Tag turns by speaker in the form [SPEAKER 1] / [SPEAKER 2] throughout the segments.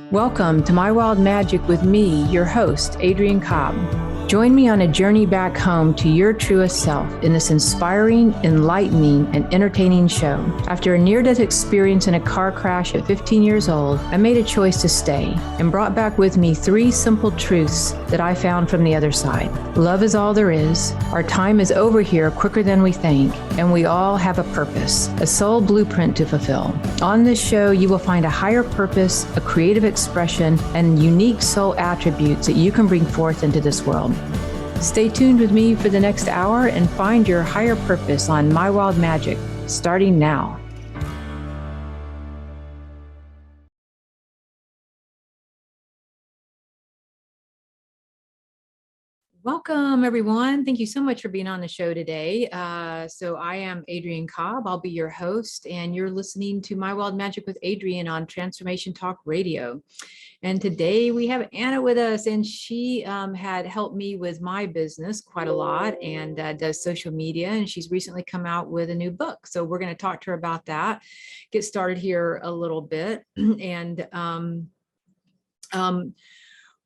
[SPEAKER 1] Welcome to My Wild Magic with me, your host, Adrienne Cobb. Join me on a journey back home to your truest self in this inspiring, enlightening, and entertaining show. After a near-death experience in a car crash at 15 years old, I made a choice to stay and brought back with me 3 simple truths that I found from the other side. Love is all there is. Our time is over here quicker than we think, and we all have a purpose, a soul blueprint to fulfill. On this show, you will find a higher purpose, a creative expression, and unique soul attributes that you can bring forth into this world. Stay tuned with me for the next hour and find your higher purpose on My Wild Magic, starting now. Welcome, everyone. Thank you so much for being on the show today. So I am Adrienne Cobb. I'll be your host, and you're listening to My Wild Magic with Adrienne on Transformation Talk Radio. And today we have Anna with us, and she had helped me with my business quite a lot and does social media. And she's recently come out with a new book. So we're going to talk to her about that, get started here a little bit. And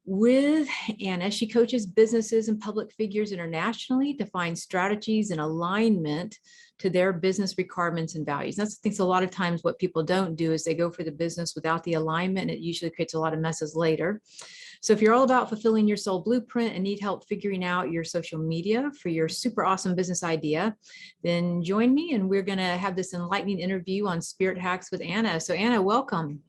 [SPEAKER 1] with Anna, she coaches businesses and public figures internationally to find strategies and alignment to their business requirements and values. That's the thing. So a lot of times what people don't do is they go for the business without the alignment, and it usually creates a lot of messes later. So if you're all about fulfilling your soul blueprint and need help figuring out your social media for your super awesome business idea, then join me, and we're going to have this enlightening interview on Spirit Hacks with Anna. So Anna, welcome.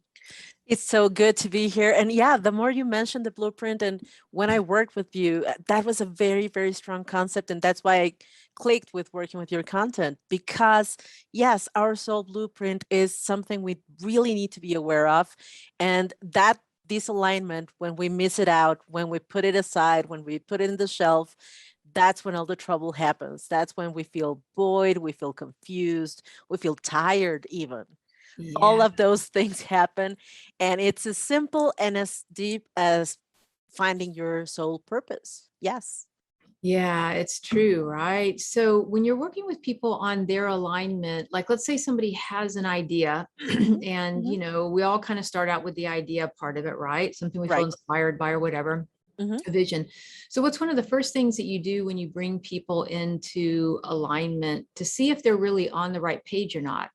[SPEAKER 2] It's so good to be here. And yeah, the more you mentioned the blueprint, and when I worked with you, that was a very, very strong concept. And that's why I clicked with working with your content, because yes, our soul blueprint is something we really need to be aware of. And that disalignment, when we miss it out, when we put it aside, when we put it in the shelf, that's when all the trouble happens. That's when we feel void, we feel confused, we feel tired even. Yeah. All of those things happen, and it's as simple and as deep as finding your soul purpose. Yes.
[SPEAKER 1] Yeah, it's true, right? So when you're working with people on their alignment, like let's say somebody has an idea and, you know, we all kind of start out with the idea part of it, right? Something we feel inspired by or whatever, a vision. So what's one of the first things that you do when you bring people into alignment to see if they're really on the right page or not?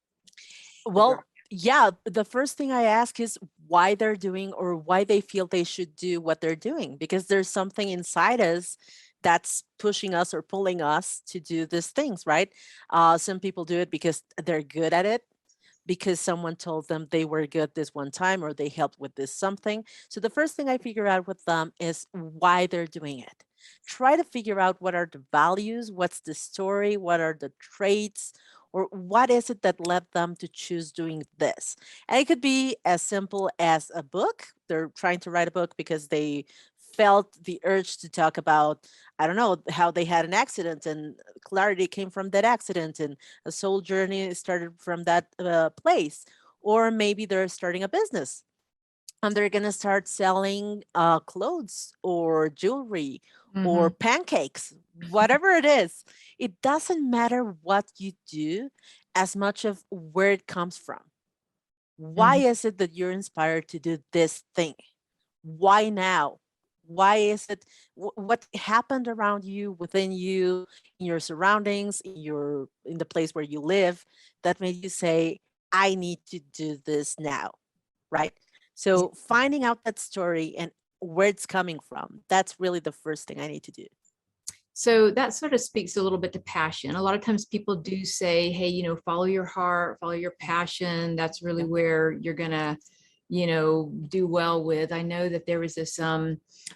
[SPEAKER 2] Well, yeah, the first thing I ask is why they're doing or why they feel they should do what they're doing, because there's something inside us that's pushing us or pulling us to do these things, right? Some people do it because they're good at it, because someone told them they were good this one time or they helped with this something. So the first thing I figure out with them is why they're doing it. Try to figure out what are the values, what's the story, what are the traits, or what is it that led them to choose doing this? And it could be as simple as a book. They're trying to write a book because they felt the urge to talk about, I don't know, how they had an accident and clarity came from that accident and a soul journey started from that place. Or maybe they're starting a business and they're going to start selling clothes or jewelry or pancakes, whatever it is. It doesn't matter what you do as much of where it comes from. Why is it that you're inspired to do this thing? Why now? Why is it what happened around you, within you, in your surroundings, in the place where you live, that made you say, I need to do this now, right? So finding out that story and where it's coming from, that's really the first thing I need to do.
[SPEAKER 1] So that sort of speaks a little bit to passion. A lot of times people do say, hey, you know, follow your heart, follow your passion. That's really where you're going to, you know, do well with. I know that there was this,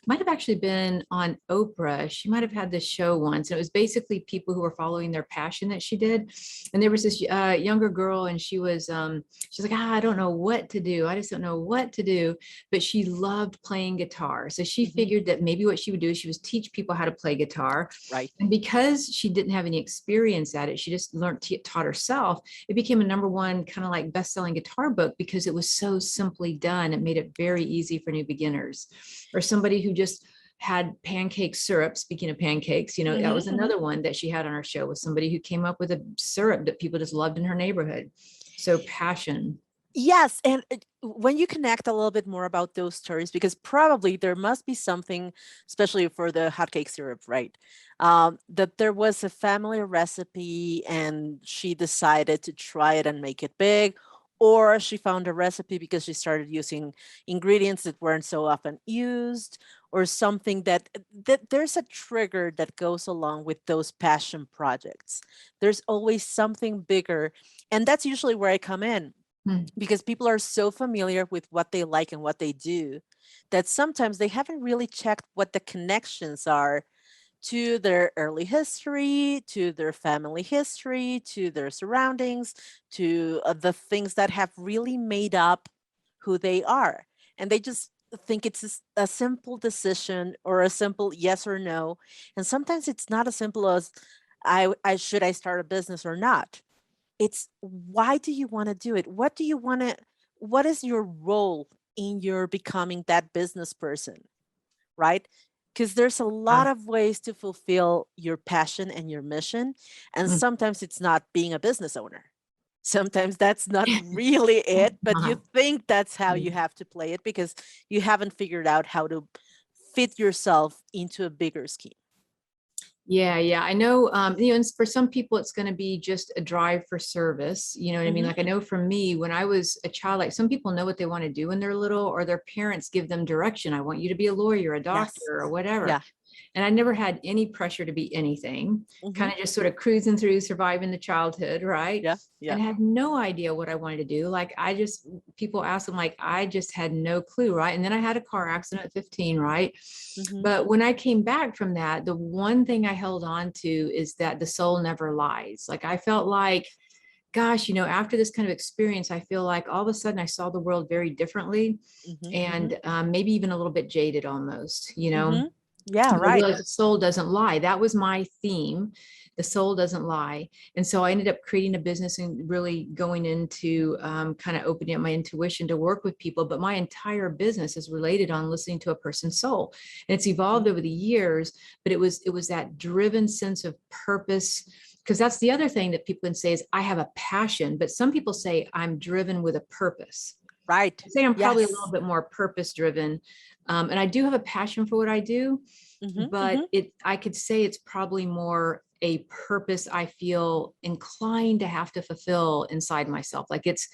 [SPEAKER 1] might have actually been on Oprah. She might have had this show once. And it was basically people who were following their passion that she did. And there was this younger girl, and she's like, I don't know what to do. I just don't know what to do. But she loved playing guitar. So she figured that maybe what she would do is she would teach people how to play guitar.
[SPEAKER 2] Right.
[SPEAKER 1] And because she didn't have any experience at it, she just taught herself. It became a #1 kind of like best-selling guitar book because it was so simple done. It made it very easy for new beginners, or somebody who just had pancake syrup. Speaking of pancakes, you know, that was another one that she had on her show, was somebody who came up with a syrup that people just loved in her neighborhood. So passion.
[SPEAKER 2] Yes. And when you connect a little bit more about those stories, because probably there must be something, especially for the hotcake syrup, right? That there was a family recipe and she decided to try it and make it big, or she found a recipe because she started using ingredients that weren't so often used, or something that there's a trigger that goes along with those passion projects. There's always something bigger. And that's usually where I come in,
[SPEAKER 1] Hmm.
[SPEAKER 2] because people are so familiar with what they like and what they do that sometimes they haven't really checked what the connections are to their early history, to their family history, to their surroundings, to the things that have really made up who they are. And they just think it's a simple decision or a simple yes or no. And sometimes it's not as simple as I should I start a business or not. It's why do you want to do it? What do you want to, what is your role in your becoming that business person, right? Because there's a lot of ways to fulfill your passion and your mission. And
[SPEAKER 1] Mm.
[SPEAKER 2] sometimes it's not being a business owner. Sometimes that's not really it, but you think that's how you have to play it because you haven't figured out how to fit yourself into a bigger scheme.
[SPEAKER 1] Yeah, yeah. I know, you know, and for some people, it's going to be just a drive for service. You know what I mean? Like, I know for me, when I was a child, like some people know what they want to do when they're little, or their parents give them direction. I want you to be a lawyer, a doctor,
[SPEAKER 2] Yes.
[SPEAKER 1] or whatever.
[SPEAKER 2] Yeah.
[SPEAKER 1] And I never had any pressure to be anything, kind of just sort of cruising through, surviving the childhood, right?
[SPEAKER 2] Yeah. Yeah.
[SPEAKER 1] And I had no idea what I wanted to do. Like, people ask them, like, I just had no clue, right? And then I had a car accident at 15, right? But when I came back from that, the one thing I held on to is that the soul never lies. Like, I felt like, gosh, you know, after this kind of experience, I feel like all of a sudden I saw the world very differently, and maybe even a little bit jaded almost, you know?
[SPEAKER 2] Yeah,
[SPEAKER 1] I
[SPEAKER 2] right.
[SPEAKER 1] realized the soul doesn't lie. That was my theme. The soul doesn't lie. And so I ended up creating a business and really going into kind of opening up my intuition to work with people. But my entire business is related on listening to a person's soul. And it's evolved over the years, but it was that driven sense of purpose. Because that's the other thing that people can say is I have a passion, but some people say I'm driven with a purpose.
[SPEAKER 2] Right.
[SPEAKER 1] I'd say I'm probably a little bit more purpose driven. And I do have a passion for what I do, but I could say it's probably more a purpose I feel inclined to have to fulfill inside myself. Like it's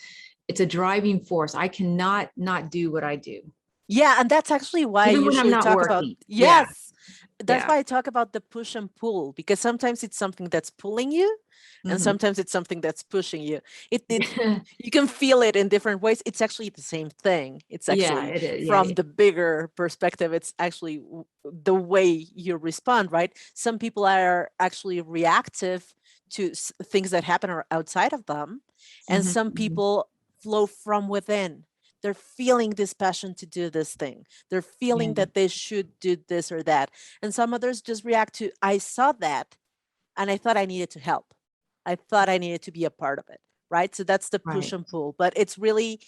[SPEAKER 1] a driving force. I cannot not do what I do.
[SPEAKER 2] Yeah, and that's actually why I
[SPEAKER 1] Even when I'm
[SPEAKER 2] usually
[SPEAKER 1] not
[SPEAKER 2] talk about,
[SPEAKER 1] working.
[SPEAKER 2] yes, that's
[SPEAKER 1] Yeah.
[SPEAKER 2] why I talk about the push and pull, because sometimes it's something that's pulling you and sometimes it's something that's pushing you. It you can feel it in different ways. It's actually the same thing. It's
[SPEAKER 1] Yeah,
[SPEAKER 2] actually
[SPEAKER 1] it is. Yeah,
[SPEAKER 2] from the bigger perspective, it's actually the way you respond, right? Some people are actually reactive to things that happen outside of them, and some people flow from within. They're feeling this passion to do this thing. They're feeling that they should do this or that. And some others just react to, I saw that and I thought I needed to help. I thought I needed to be a part of it. Right. So that's the push and pull. But it's really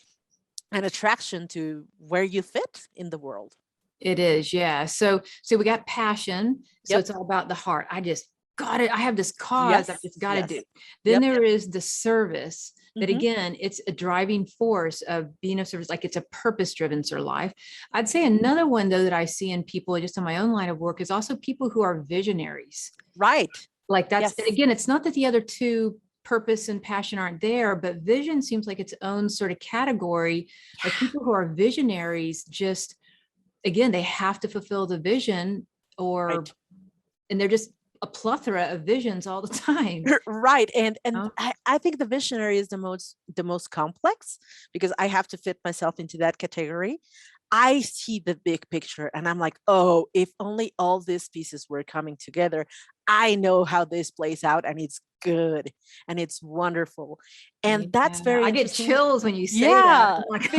[SPEAKER 2] an attraction to where you fit in the world.
[SPEAKER 1] It is. Yeah. So we got passion. So it's all about the heart. I just got it. I have this cause I just got to do. Then there is the service. That again, it's a driving force of being of service, like it's a purpose-driven sort of life. I'd say another one though that I see in people just in my own line of work is also people who are visionaries.
[SPEAKER 2] Right.
[SPEAKER 1] Like that's, and again, it's not that the other two, purpose and passion, aren't there, but vision seems like its own sort of category. Like people who are visionaries, just again, they have to fulfill the vision, or and they're just a plethora of visions all the time.
[SPEAKER 2] Right. And I think the visionary is the most complex, because I have to fit myself into that category. I see the big picture and I'm like, oh, if only all these pieces were coming together, I know how this plays out and it's good and it's wonderful. And that's very
[SPEAKER 1] I get
[SPEAKER 2] interesting.
[SPEAKER 1] chills when you say that.
[SPEAKER 2] Like,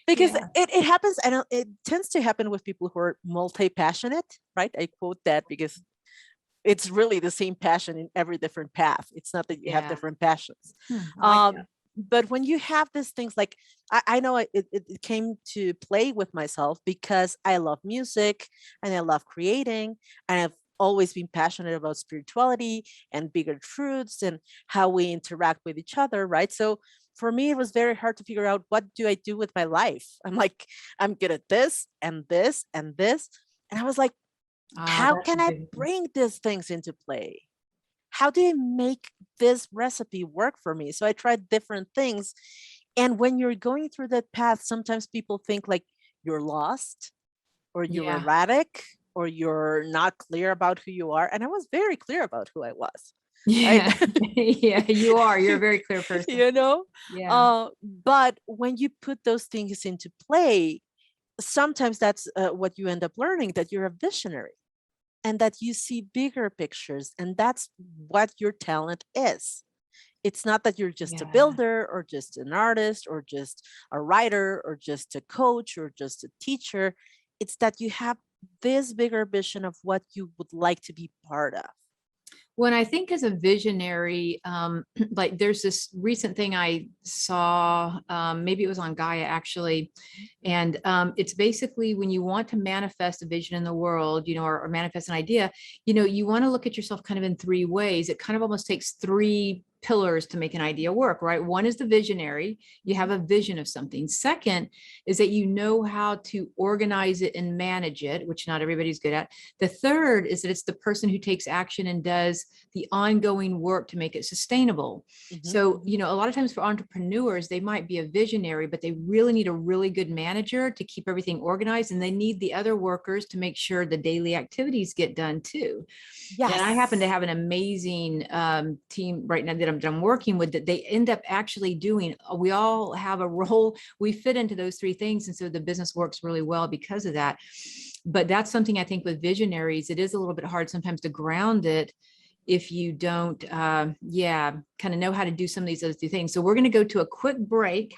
[SPEAKER 2] because it happens, and it tends to happen with people who are multi-passionate, right? I quote that because it's really the same passion in every different path. It's not that you have different passions. But when you have these things, like I know it came to play with myself because I love music and I love creating, and I've always been passionate about spirituality and bigger truths and how we interact with each other, right? So for me, it was very hard to figure out, what do I do with my life? I'm like, I'm good at this and this and this. And I was like, how
[SPEAKER 1] That's a
[SPEAKER 2] can I
[SPEAKER 1] big one.
[SPEAKER 2] bring these things into play? How do I make this recipe work for me? So I tried different things. And when you're going through that path, sometimes people think like you're lost or you're
[SPEAKER 1] Yeah.
[SPEAKER 2] erratic or you're not clear about who you are. And I was very clear about who I was, right?
[SPEAKER 1] Yeah. Yeah, you are. You're a very clear person.
[SPEAKER 2] you know?
[SPEAKER 1] Yeah.
[SPEAKER 2] But when you put those things into play, sometimes that's what you end up learning, that you're a visionary and that you see bigger pictures. And that's what your talent is. It's not that you're just a
[SPEAKER 1] Yeah.
[SPEAKER 2] builder or just an artist or just a writer or just a coach or just a teacher. It's that you have this bigger vision of what you would like to be part of.
[SPEAKER 1] When I think as a visionary, like there's this recent thing I saw, maybe it was on Gaia actually, and it's basically when you want to manifest a vision in the world, or manifest an idea, you want to look at yourself kind of in three ways. It kind of almost takes three pillars to make an idea work, right? One is the visionary. You have a vision of something. Second is that you know how to organize it and manage it, which not everybody's good at. The third is that it's the person who takes action and does the ongoing work to make it sustainable.
[SPEAKER 2] Mhm,
[SPEAKER 1] So,
[SPEAKER 2] mhm.
[SPEAKER 1] a lot of times for entrepreneurs, they might be a visionary, but they really need a really good manager to keep everything organized. And they need the other workers to make sure the daily activities get done too. And I happen to
[SPEAKER 2] Yes.
[SPEAKER 1] have an amazing team right now that I'm working with, that they end up actually doing. We all have a role. We fit into those three things. And so the business works really well because of that. But that's something I think with visionaries, it is a little bit hard sometimes to ground it if you don't, kind of know how to do some of these other things. So we're going to go to a quick break.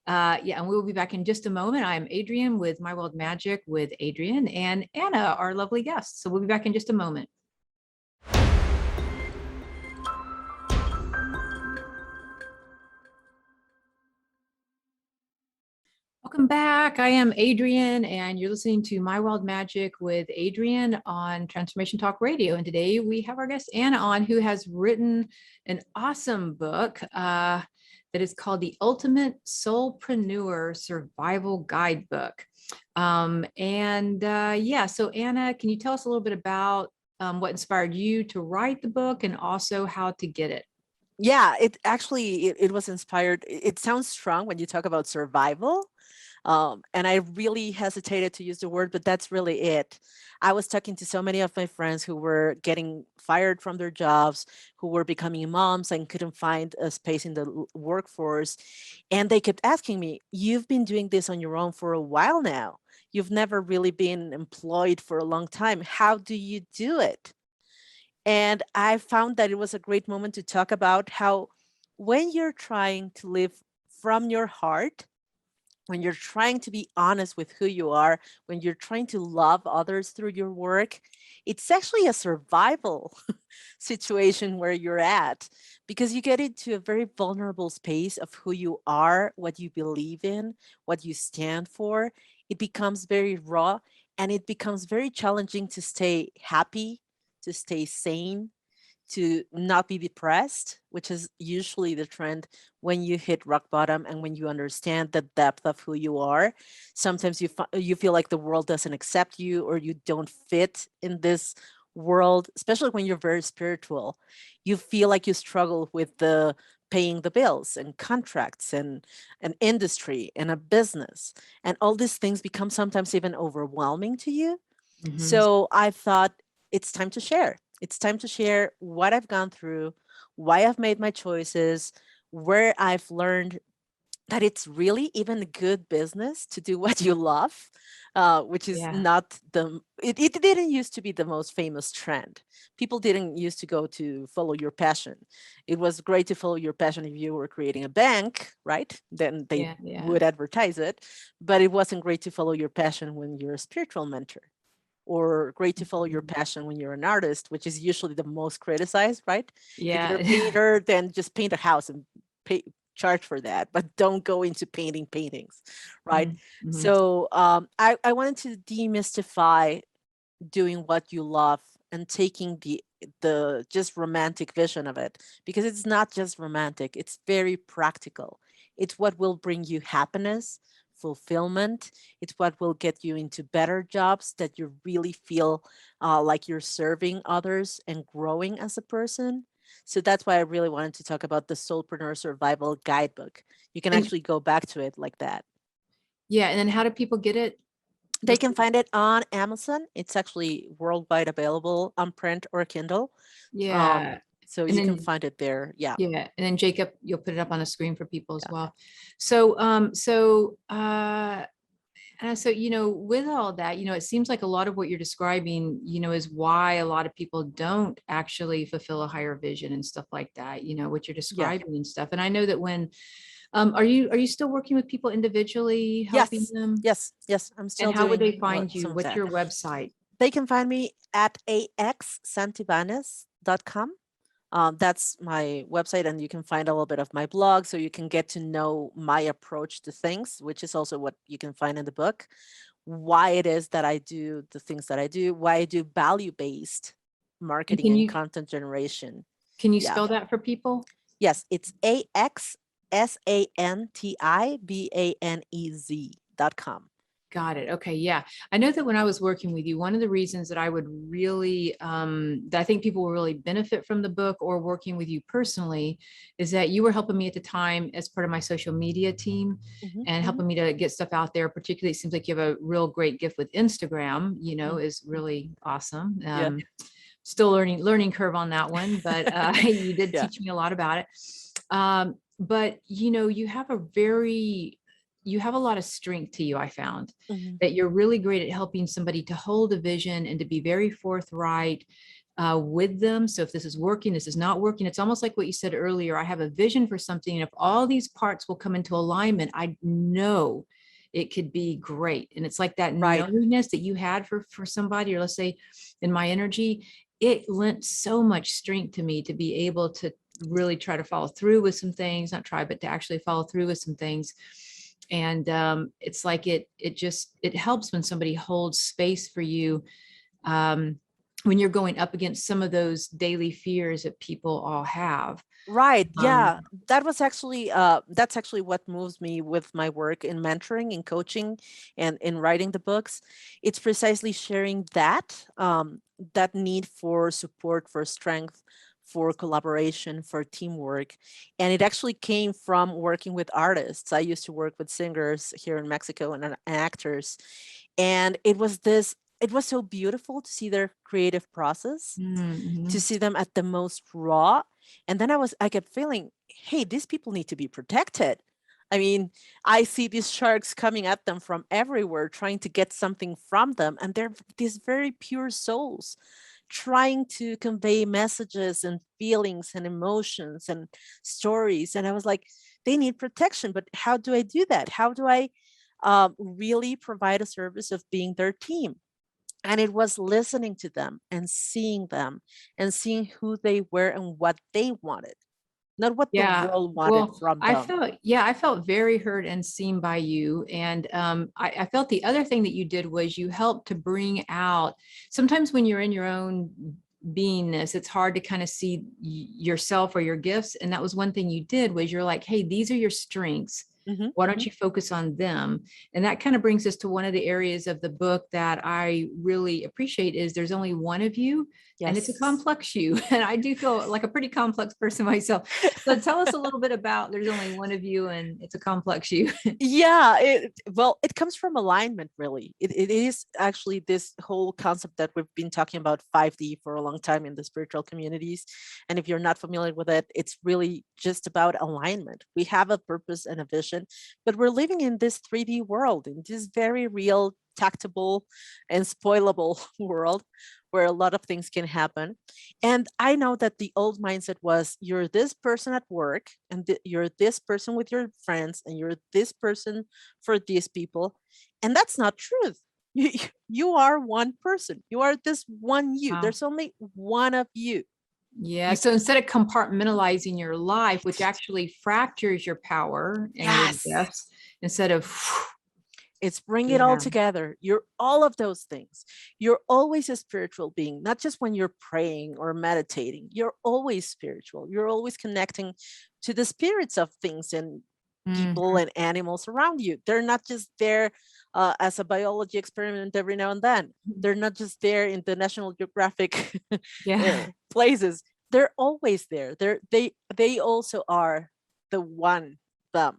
[SPEAKER 1] And we will be back in just a moment. I'm Adrienne with My World Magic with Adrienne and Anna, our lovely guests. So we'll be back in just a moment. Welcome back. I am Adrienne, and you're listening to My Wild Magic with Adrienne on Transformation Talk Radio. And today we have our guest Anna on, who has written an awesome book that is called The Ultimate Soulpreneur Survival Guidebook. So Anna, can you tell us a little bit about what inspired you to write the book and also how to get it?
[SPEAKER 2] Yeah, it actually it was inspired. It sounds strong when you talk about survival. And I really hesitated to use the word, but that's really it. I was talking to so many of my friends who were getting fired from their jobs, who were becoming moms and couldn't find a space in the workforce. And they kept asking me, "You've been doing this on your own for a while now. You've never really been employed for a long time. How do you do it?" And I found that it was a great moment to talk about how, when you're trying to live from your heart, when you're trying to be honest with who you are, when you're trying to love others through your work, it's actually a survival situation where you're at, because you get into a very vulnerable space of who you are, what you believe in, what you stand for. It becomes very raw, and it becomes very challenging to stay happy, to stay sane, to not be depressed, which is usually the trend when you hit rock bottom and when you understand the depth of who you are. Sometimes you feel like the world doesn't accept you, or you don't fit in this world, especially when you're very spiritual. You feel like you struggle with the paying the bills and contracts and an industry and a business, and all these things become sometimes even overwhelming to you.
[SPEAKER 1] Mhm.
[SPEAKER 2] So I thought, it's time to share. It's time to share what I've gone through, why I've made my choices, where I've learned that it's really even good business to do what you love, which is
[SPEAKER 1] Yeah.
[SPEAKER 2] not it didn't used to be the most famous trend. People didn't used to go to follow your passion. It was great to follow your passion if you were creating a bank, right? Then they
[SPEAKER 1] Yeah. Yeah.
[SPEAKER 2] would advertise it. But it wasn't great to follow your passion when you're a spiritual mentor, or great to follow your
[SPEAKER 1] Mhm.
[SPEAKER 2] passion when you're an artist, which is usually the most criticized, right? If you're a
[SPEAKER 1] Yeah.
[SPEAKER 2] painter, then just paint a house and pay, charge for that, but don't go into painting paintings, right?
[SPEAKER 1] Mm-hmm.
[SPEAKER 2] So I wanted to demystify doing what you love and taking the just romantic vision of it, because it's not just romantic, it's very practical. It's what will bring you happiness, fulfillment. It's what will get you into better jobs that you really feel like you're serving others and growing as a person. So that's why I really wanted to talk about the Soulpreneur Survival Guidebook. You can
[SPEAKER 1] And
[SPEAKER 2] actually go back to it like that.
[SPEAKER 1] yeah, and then how do people get it?
[SPEAKER 2] They can find it on Amazon. It's actually worldwide available on print or Kindle.
[SPEAKER 1] Yeah.
[SPEAKER 2] So
[SPEAKER 1] And
[SPEAKER 2] you can
[SPEAKER 1] then
[SPEAKER 2] find it there. Yeah.
[SPEAKER 1] yeah, and then Jacob, you'll put it up on the screen for people as
[SPEAKER 2] Yeah.
[SPEAKER 1] well. So with all that, it seems like a lot of what you're describing, is why a lot of people don't actually fulfill a higher vision and stuff like that, what you're
[SPEAKER 2] Yeah.
[SPEAKER 1] describing and stuff. And I know that when, are you still working with people individually, helping
[SPEAKER 2] Yes.
[SPEAKER 1] them?
[SPEAKER 2] Yes. Yes. I'm still
[SPEAKER 1] And how would
[SPEAKER 2] doing
[SPEAKER 1] they find you?
[SPEAKER 2] some of
[SPEAKER 1] What's
[SPEAKER 2] that.
[SPEAKER 1] your website?
[SPEAKER 2] They can find me at axsantibañez.com. That's my website, and you can find a little bit of my blog, so you can get to know my approach to things, which is also what you can find in the book. Why it is that I do the things that I do, why I do value-based
[SPEAKER 1] And
[SPEAKER 2] marketing
[SPEAKER 1] can
[SPEAKER 2] and
[SPEAKER 1] you
[SPEAKER 2] content generation.
[SPEAKER 1] can you
[SPEAKER 2] Yeah.
[SPEAKER 1] spell that for people?
[SPEAKER 2] Yes, it's axsantibanez.com.
[SPEAKER 1] Got it. Okay. Yeah. I know that when I was working with you, one of the reasons that I would really, that I think people will really benefit from the book or working with you personally is that you were helping me at the time as part of my social media team
[SPEAKER 2] Mhm,
[SPEAKER 1] and
[SPEAKER 2] mhm,
[SPEAKER 1] helping me to get stuff out there. Particularly, it seems like you have a real great gift with Instagram,
[SPEAKER 2] mhm.
[SPEAKER 1] is really awesome.
[SPEAKER 2] Yeah.
[SPEAKER 1] Still learning curve on that one, but you did
[SPEAKER 2] Yeah.
[SPEAKER 1] teach me a lot about it. But you have a lot of strength to you. I found
[SPEAKER 2] Mhm.
[SPEAKER 1] that you're really great at helping somebody to hold a vision and to be very forthright with them. So if this is working, this is not working. It's almost like what you said earlier. I have a vision for something, and if all these parts will come into alignment, I know it could be great. And it's like that
[SPEAKER 2] Right.
[SPEAKER 1] knowingness that you had for somebody, or let's say in my energy, it lent so much strength to me to be able to really try to follow through with some things, not try, but to actually follow through with some things. And it's like it helps when somebody holds space for you when you're going up against some of those daily fears that people all have.
[SPEAKER 2] Right.
[SPEAKER 1] Um,
[SPEAKER 2] Yeah. That's actually what moves me with my work in mentoring and coaching and in writing the books. It's precisely sharing that need for support, for strength, for collaboration, for teamwork. And it actually came from working with artists. I used to work with singers here in Mexico and actors. And it was so beautiful to see their creative process, to
[SPEAKER 1] mhm.
[SPEAKER 2] see them at the most raw. And then I kept feeling, hey, these people need to be protected. I mean, I see these sharks coming at them from everywhere, trying to get something from them. And they're these very pure souls trying to convey messages and feelings and emotions and stories. And I was like, they need protection. But how do I do that? How do I really provide a service of being their team? And it was listening to them and seeing who they were and what they wanted, not what the
[SPEAKER 1] Yeah.
[SPEAKER 2] world wanted
[SPEAKER 1] Well,
[SPEAKER 2] from them.
[SPEAKER 1] I felt very heard and seen by you. And I felt the other thing that you did was you helped to bring out, sometimes when you're in your own beingness, it's hard to kind of see yourself or your gifts. And that was one thing you did was you're like, hey, these are your strengths.
[SPEAKER 2] Mhm,
[SPEAKER 1] Why don't
[SPEAKER 2] mhm.
[SPEAKER 1] you focus on them? And that kind of brings us to one of the areas of the book that I really appreciate is there's only one of you, and it's a
[SPEAKER 2] Yes.
[SPEAKER 1] complex you. And I do feel like a pretty complex person myself. So tell us a little bit about there's only one of you and it's a complex you.
[SPEAKER 2] Yeah, it comes from alignment, really. It is actually this whole concept that we've been talking about 5D for a long time in the spiritual communities. And if you're not familiar with it, it's really just about alignment. We have a purpose and a vision, but we're living in this 3D world, in this very real, tactable, and spoilable world where a lot of things can happen. And I know that the old mindset was you're this person at work, and you're this person with your friends, and you're this person for these people. And that's not truth. You are one person. You are this one you.
[SPEAKER 1] Wow.
[SPEAKER 2] There's only one of you.
[SPEAKER 1] Yeah. So instead of compartmentalizing your life, which actually fractures your power and your
[SPEAKER 2] Yes.
[SPEAKER 1] gifts, instead of,
[SPEAKER 2] It's bring it all
[SPEAKER 1] yeah,
[SPEAKER 2] together. You're all of those things. You're always a spiritual being, not just when you're praying or meditating. You're always spiritual. You're always connecting to the spirits of things and people
[SPEAKER 1] mhm,
[SPEAKER 2] and animals around you. They're not just there as a biology experiment every now and then. They're not just there in the National Geographic
[SPEAKER 1] yeah,
[SPEAKER 2] places. They're always there. They also are the one them,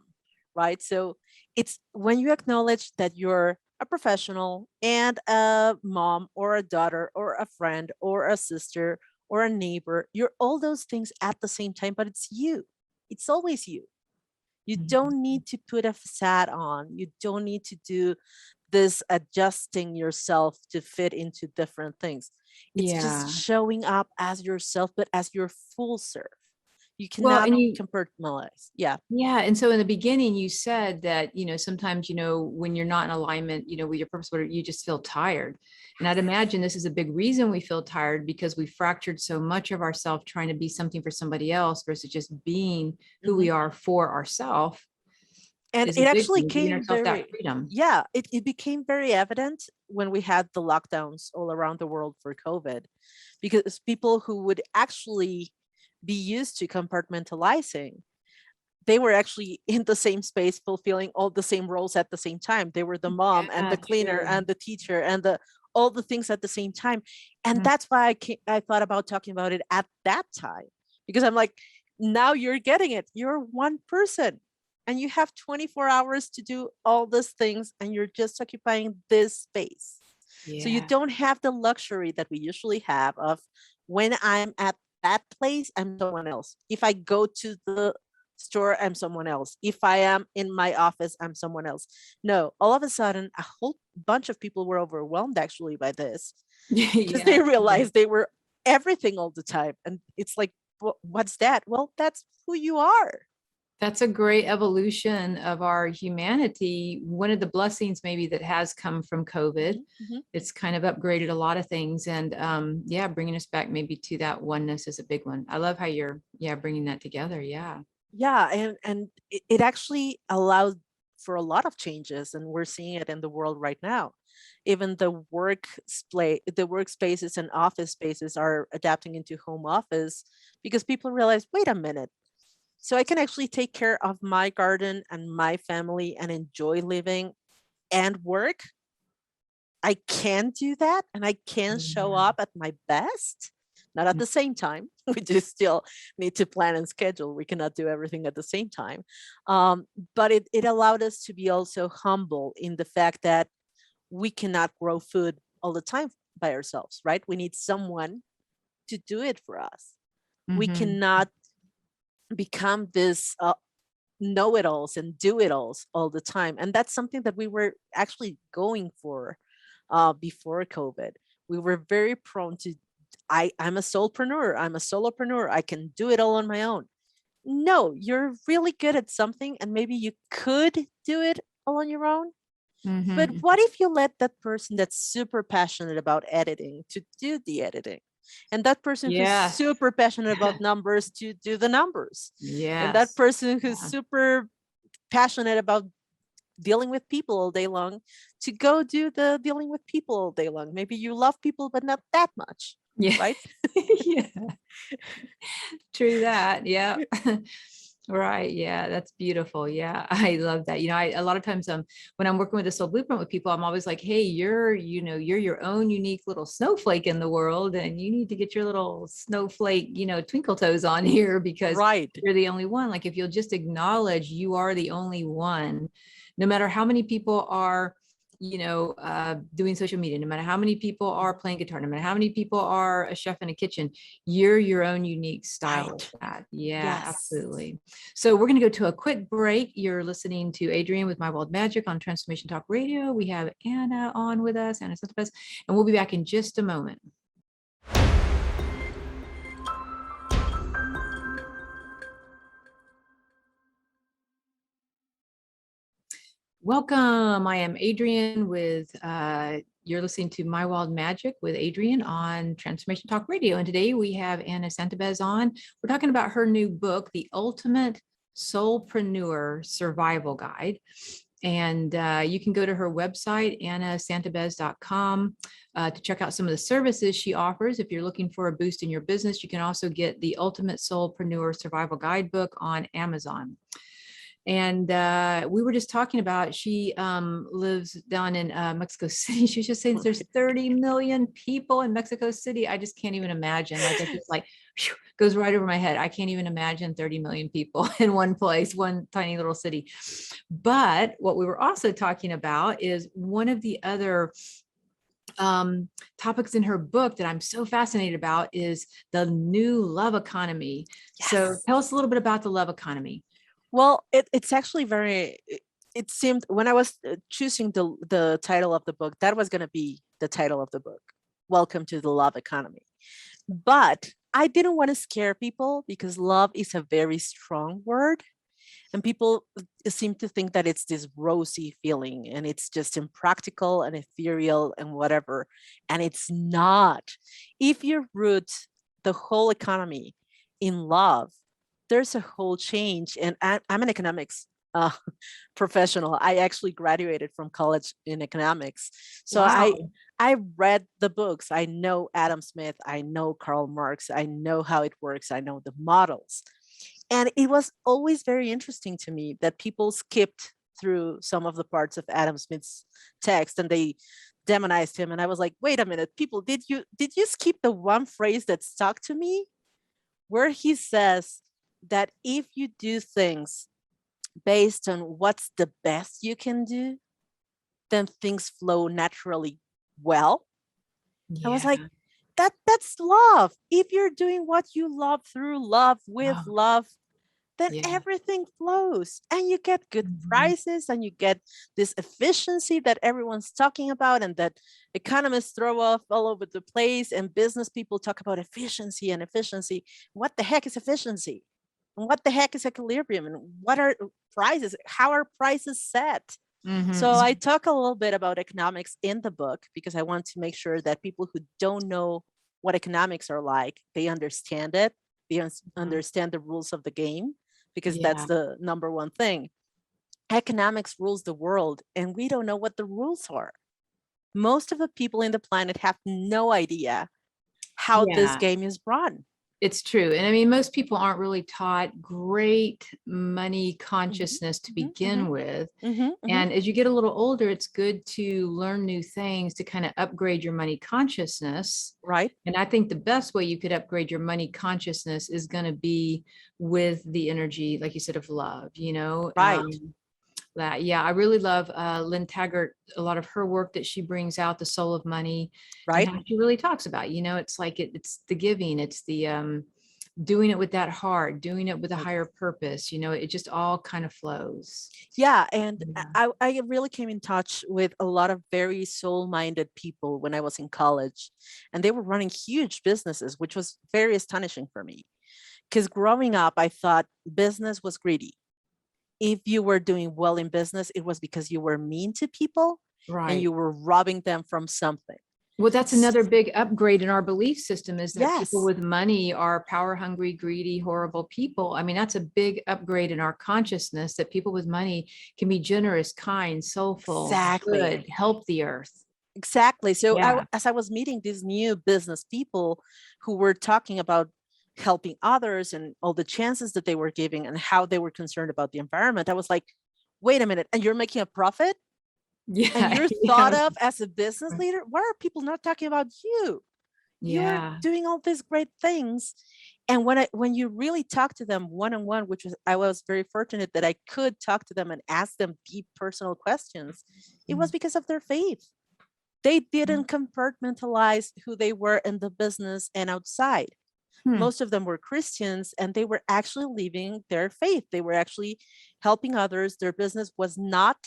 [SPEAKER 2] right? So it's when you acknowledge that you're a professional and a mom or a daughter or a friend or a sister or a neighbor, you're all those things at the same time, but it's you. It's always you. You
[SPEAKER 1] mhm,
[SPEAKER 2] don't need to put a facade on. You don't need to do this adjusting yourself to fit into different things. It's just
[SPEAKER 1] yeah.
[SPEAKER 2] showing up as yourself, but as your full self. You
[SPEAKER 1] Well,
[SPEAKER 2] cannot
[SPEAKER 1] and you,
[SPEAKER 2] compartmentalize. Yeah.
[SPEAKER 1] yeah. And so in the beginning, you said that, sometimes, when you're not in alignment, with your purpose, whatever, you just feel tired. And I'd imagine this is a big reason we feel tired because we fractured so much of ourselves trying to be something for somebody else versus just being who
[SPEAKER 2] Mhm.
[SPEAKER 1] we are for ourselves
[SPEAKER 2] And
[SPEAKER 1] is a
[SPEAKER 2] it
[SPEAKER 1] big
[SPEAKER 2] actually
[SPEAKER 1] thing, giving
[SPEAKER 2] came
[SPEAKER 1] ourselves that
[SPEAKER 2] very,
[SPEAKER 1] freedom.
[SPEAKER 2] yeah, it became very evident when we had the lockdowns all around the world for COVID, because people who would actually be used to compartmentalizing, they were actually in the same space fulfilling all the same roles at the same time. They were the mom and
[SPEAKER 1] Yeah,
[SPEAKER 2] the cleaner
[SPEAKER 1] true.
[SPEAKER 2] and the teacher and the all the things at the same time. And
[SPEAKER 1] Mm,
[SPEAKER 2] that's why I thought about talking about it at that time, because I'm like, now you're getting it. You're one person and you have 24 hours to do all these things and you're just occupying this space. So you
[SPEAKER 1] yeah.
[SPEAKER 2] don't have the luxury that we usually have of when I'm at that place, I'm someone else. If I go to the store, I'm someone else. If I am in my office, I'm someone else. No, all of a sudden, a whole bunch of people were overwhelmed actually by this because
[SPEAKER 1] Yeah.
[SPEAKER 2] they realized they were everything all the time. And it's like, what's that? Well, that's who you are.
[SPEAKER 1] That's a great evolution of our humanity. One of the blessings maybe that has come from COVID,
[SPEAKER 2] Mhm, mhm.
[SPEAKER 1] it's kind of upgraded a lot of things. And yeah, bringing us back maybe to that oneness is a big one. I love how you're, yeah, bringing that together. Yeah.
[SPEAKER 2] Yeah, and it actually allowed for a lot of changes, and we're seeing it in the world right now. Even the workspaces and office spaces are adapting into home office because people realize, wait a minute, so I can actually take care of my garden and my family and enjoy living and work. I can do that and I can show
[SPEAKER 1] Yeah.
[SPEAKER 2] up at my best. Not at the same time. We do still need to plan and schedule. We cannot do everything at the same time. But it allowed us to be also humble in the fact that we cannot grow food all the time by ourselves, right? We need someone to do it for us. We
[SPEAKER 1] Mm-hmm.
[SPEAKER 2] cannot become this know it alls and do it alls all the time. And that's something that we were actually going for before COVID. We were very prone to, I'm a soulpreneur, I'm a solopreneur, I can do it all on my own. No, you're really good at something and maybe you could do it all on your own. But
[SPEAKER 1] Mm-hmm.
[SPEAKER 2] what if you let that person that's super passionate about editing to do the editing? And that person who's
[SPEAKER 1] Yes.
[SPEAKER 2] super passionate about numbers to do the numbers? And that
[SPEAKER 1] Yes.
[SPEAKER 2] person who's
[SPEAKER 1] Yeah.
[SPEAKER 2] super passionate about dealing with people all day long to go do the dealing with people all day long. Maybe you love people, but not that much,
[SPEAKER 1] Yeah.
[SPEAKER 2] right?
[SPEAKER 1] Yeah. True that. Yeah. Right. Yeah. That's beautiful. Yeah. I love that. A lot of times, when I'm working with the soul blueprint with people, I'm always like, hey, you're your own unique little snowflake in the world and you need to get your little snowflake, twinkle toes on here because
[SPEAKER 2] Right.
[SPEAKER 1] you're the only one. Like if you'll just acknowledge you are the only one, no matter how many people are doing social media, no matter how many people are playing guitar, no matter how many people are a chef in a kitchen, you're your own unique style of
[SPEAKER 2] Right.
[SPEAKER 1] that. Yeah,
[SPEAKER 2] Yes.
[SPEAKER 1] absolutely. So we're going to go to a quick break. You're listening to Adrienne with My Wild Magic on Transformation Talk Radio. We have Anna on with us, Anna Santibañez, and we'll be back in just a moment. Welcome. I am Adrienne with You're listening to My Wild Magic with Adrienne on Transformation Talk Radio. And today we have Anna Santibañez on. We're talking about her new book, The Ultimate Soulpreneur Survival Guide. And you can go to her website, annasantibañez.com, to check out some of the services she offers. If you're looking for a boost in your business, you can also get the Ultimate Soulpreneur Survival Guidebook on Amazon. And we were just talking about, she lives down in Mexico City. She was just saying there's 30 million people in Mexico City. I just can't even imagine. Like, it's just like, whew, goes right over my head. I can't even imagine 30 million people in one place, one tiny little city. But what we were also talking about is one of the other topics in her book that I'm so fascinated about is the new love economy.
[SPEAKER 2] Yes.
[SPEAKER 1] So tell us a little bit about the love economy.
[SPEAKER 2] Well, it's actually it seemed when I was choosing the title of the book, that was going to be the title of the book. Welcome to the love economy. But I didn't want to scare people because love is a very strong word. And people seem to think that it's this rosy feeling and it's just impractical and ethereal and whatever. And it's not. If you root the whole economy in love, there's a whole change. And I'm an economics professional. I actually graduated from college in economics. So
[SPEAKER 1] Wow.
[SPEAKER 2] I read the books. I know Adam Smith. I know Karl Marx. I know how it works. I know the models. And it was always very interesting to me that people skipped through some of the parts of Adam Smith's text and they demonized him. And I was like, wait a minute, people, did you skip the one phrase that stuck to me where he says that if you do things based on what's the best you can do, then things flow naturally well.
[SPEAKER 1] Yeah.
[SPEAKER 2] I was like, that's love. If you're doing what you love through love with love, then everything flows and you get good prices and you get this efficiency that everyone's talking about and that economists throw off all over the place and business people talk about efficiency and efficiency. What the heck is efficiency? And what the heck is equilibrium? And what are prices? How are prices set? So I talk a little bit about economics in the book because I want to make sure that people who don't know what economics are like, they understand it. They understand the rules of the game because that's the number one thing. Economics rules the world and we don't know what the rules are. Most of the people in the planet have no idea how this game is run.
[SPEAKER 1] It's true. And I mean, most people aren't really taught great money consciousness to begin with. And as you get a little older, it's good to learn new things to kind of upgrade your money consciousness.
[SPEAKER 2] Right.
[SPEAKER 1] And I think the best way you could upgrade your money consciousness is going to be with the energy, like you said, of love, you know?
[SPEAKER 2] Right.
[SPEAKER 1] I really love Lynn Taggart, a lot of her work that she brings out, The Soul of Money,
[SPEAKER 2] right?
[SPEAKER 1] And how she really talks about, you know, it's like it's the giving, it's the doing it with that heart, doing it with a higher purpose, you know, it just all kind of flows.
[SPEAKER 2] Yeah. And I really came in touch with a lot of very soul-minded people when I was in college, and they were running huge businesses, which was very astonishing for me. Because growing up, I thought business was greedy. If you were doing well in business, it was because you were mean to people and you were robbing them from something.
[SPEAKER 1] Well, that's another big upgrade in our belief system is that people with money are power hungry, greedy, horrible people. I mean, that's a big upgrade in our consciousness that people with money can be generous, kind, soulful, good, help the earth.
[SPEAKER 2] Exactly. So as I was meeting these new business people who were talking about helping others and all the chances that they were giving and how they were concerned about the environment, I was like, wait a minute, and you're making a profit? And you're thought of as a business leader? Why are people not talking about you? You're doing all these great things. And when you really talk to them one-on-one, I was very fortunate that I could talk to them and ask them deep personal questions. It was because of their faith. They didn't compartmentalize who they were in the business and outside. Most of them were Christians and they were actually living their faith. They were actually helping others. Their business was not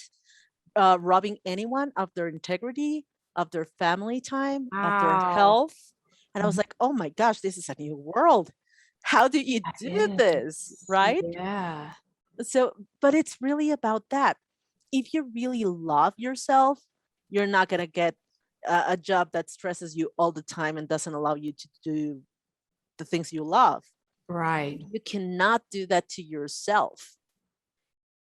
[SPEAKER 2] robbing anyone of their integrity, of their family time, of their health. And I was like, oh my gosh, this is a new world. How do you do this? Right?
[SPEAKER 1] Yeah.
[SPEAKER 2] So, but it's really about that. If you really love yourself, you're not going to get a job that stresses you all the time and doesn't allow you to do the things you love.
[SPEAKER 1] Right.
[SPEAKER 2] You cannot do that to yourself.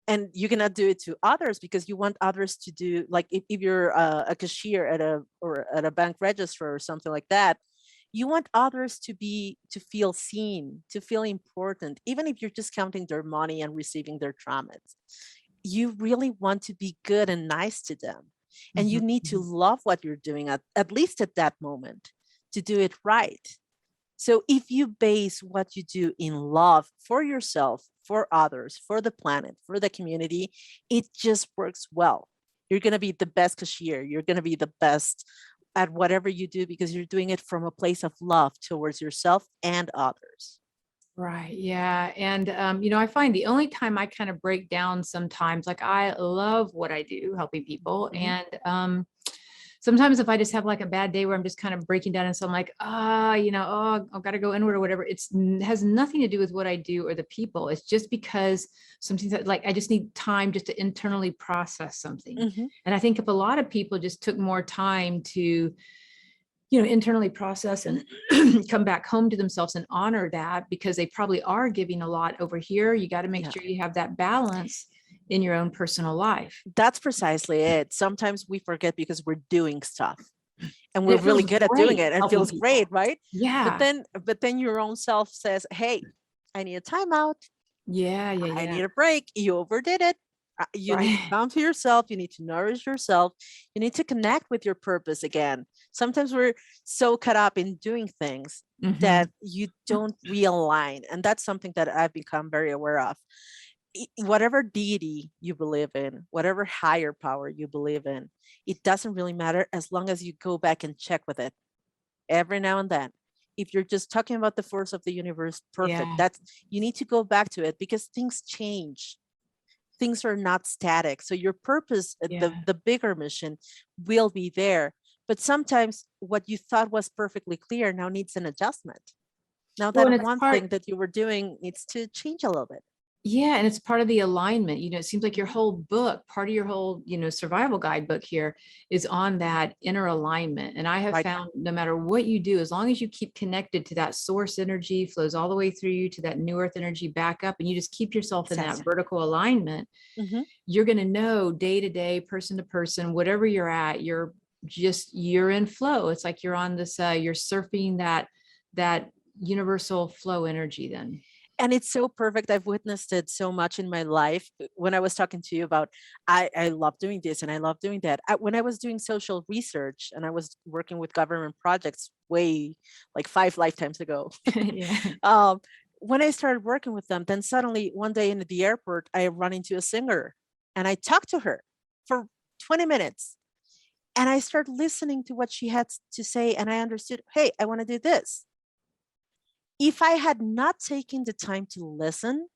[SPEAKER 2] And you cannot do it to others because you want others to do, like if you're a cashier at a bank register or something like that, you want others to feel seen, to feel important, even if you're just counting their money and receiving their tramites. You really want to be good and nice to them. And you need to love what you're doing at least at that moment to do it right. So if you base what you do in love for yourself, for others, for the planet, for the community, it just works well. You're going to be the best cashier. You're going to be the best at whatever you do because you're doing it from a place of love towards yourself and others.
[SPEAKER 1] Right. Yeah. And, I find the only time I kind of break down sometimes, like I love what I do, helping people. And, sometimes if I just have like a bad day where I'm just kind of breaking down and so I'm like, I've got to go inward or whatever. It has nothing to do with what I do or the people. It's just because something that like, I just need time just to internally process something. And I think if a lot of people just took more time to, internally process and come back home to themselves and honor that, because they probably are giving a lot over here. You got to make sure you have that balance in your own personal life.
[SPEAKER 2] That's precisely it. Sometimes we forget because we're doing stuff and we're really good at doing it and it feels great, right?
[SPEAKER 1] Yeah.
[SPEAKER 2] But then your own self says, hey, I need a timeout.
[SPEAKER 1] Yeah.
[SPEAKER 2] I need a break. You overdid it. You need to come to yourself. You need to nourish yourself. You need to connect with your purpose again. Sometimes we're so caught up in doing things that you don't realign. And that's something that I've become very aware of. Whatever deity you believe in, whatever higher power you believe in, it doesn't really matter as long as you go back and check with it every now and then. If you're just talking about the force of the universe, perfect. That's, you need to go back to it because things change. Things are not static. So your purpose, the bigger mission will be there. But sometimes what you thought was perfectly clear now needs an adjustment. Now that one thing that you were doing needs to change a little bit.
[SPEAKER 1] Yeah. And it's part of the alignment. It seems like your whole book, part of your whole, survival guidebook here is on that inner alignment. And I have found no matter what you do, as long as you keep connected to that source energy, flows all the way through you to that new earth energy back up, and you just keep yourself in that vertical alignment, you're going to know day to day, person to person, whatever you're at, you're in flow. It's like you're on this, you're surfing that universal flow energy then.
[SPEAKER 2] And it's so perfect. I've witnessed it so much in my life. When I was talking to you about, I love doing this and I love doing that. When I was doing social research and I was working with government projects way like 5 lifetimes ago, when I started working with them, then suddenly one day in the airport, I run into a singer and I talked to her for 20 minutes. And I started listening to what she had to say. And I understood, hey, I want to do this. If I had not taken the time to listen,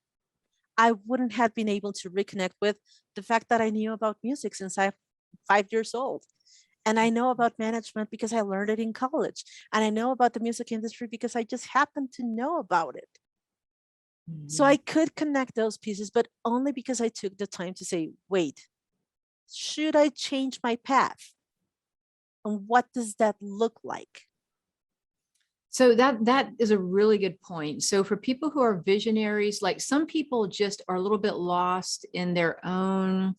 [SPEAKER 2] I wouldn't have been able to reconnect with the fact that I knew about music since I'm 5 years old. And I know about management because I learned it in college. And I know about the music industry because I just happened to know about it. So I could connect those pieces, but only because I took the time to say, wait, should I change my path? And what does that look like?
[SPEAKER 1] So that is a really good point. So for people who are visionaries, like some people just are a little bit lost in their own,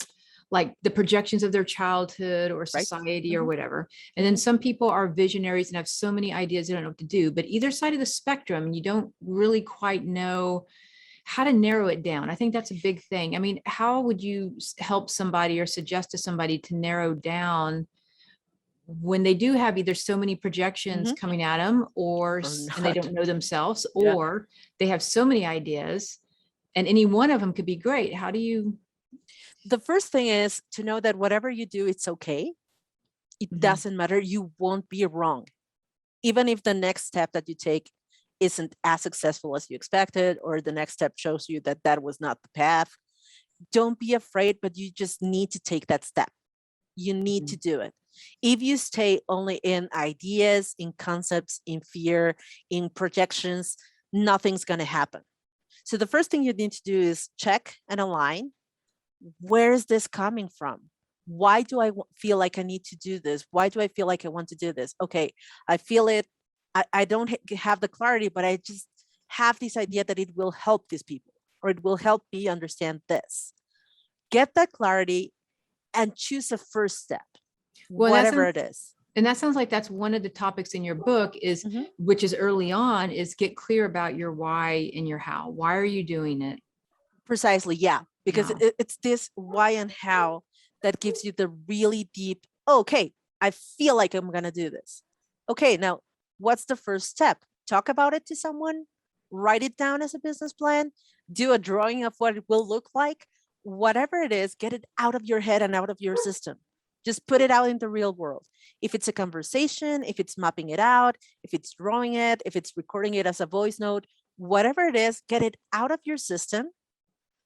[SPEAKER 1] like the projections of their childhood or society or whatever. And then some people are visionaries and have so many ideas, they don't know what to do. But either side of the spectrum, you don't really quite know how to narrow it down. I think that's a big thing. I mean, how would you help somebody or suggest to somebody to narrow down when they do have either so many projections coming at them and they don't know themselves, or they have so many ideas and any one of them could be great? How do you?
[SPEAKER 2] The first thing is to know that whatever you do, it's okay. It doesn't matter. You won't be wrong. Even if the next step that you take isn't as successful as you expected, or the next step shows you that that was not the path, don't be afraid, but you just need to take that step. You need to do it. If you stay only in ideas, in concepts, in fear, in projections, nothing's going to happen. So the first thing you need to do is check and align. Where is this coming from? Why do I feel like I need to do this? Why do I feel like I want to do this? Okay, I feel it. I don't have the clarity, but I just have this idea that it will help these people, or it will help me understand this. Get that clarity and choose a first step,
[SPEAKER 1] Well,
[SPEAKER 2] whatever it is.
[SPEAKER 1] and that sounds like that's one of the topics in your book is,
[SPEAKER 2] Mhm.
[SPEAKER 1] which is early on, is get clear about your why and your how. Why are you doing it?
[SPEAKER 2] Precisely, yeah, because
[SPEAKER 1] How?
[SPEAKER 2] it's this why and how that gives you the really deep, okay, I feel like I'm going to do this. Okay, now what's the first step? Talk about it to someone, write it down as a business plan, do a drawing of what it will look like. Whatever it is, get it out of your head and out of your system. Just put it out in the real world. If it's a conversation, if it's mapping it out, if it's drawing it, if it's recording it as a voice note, whatever it is, get it out of your system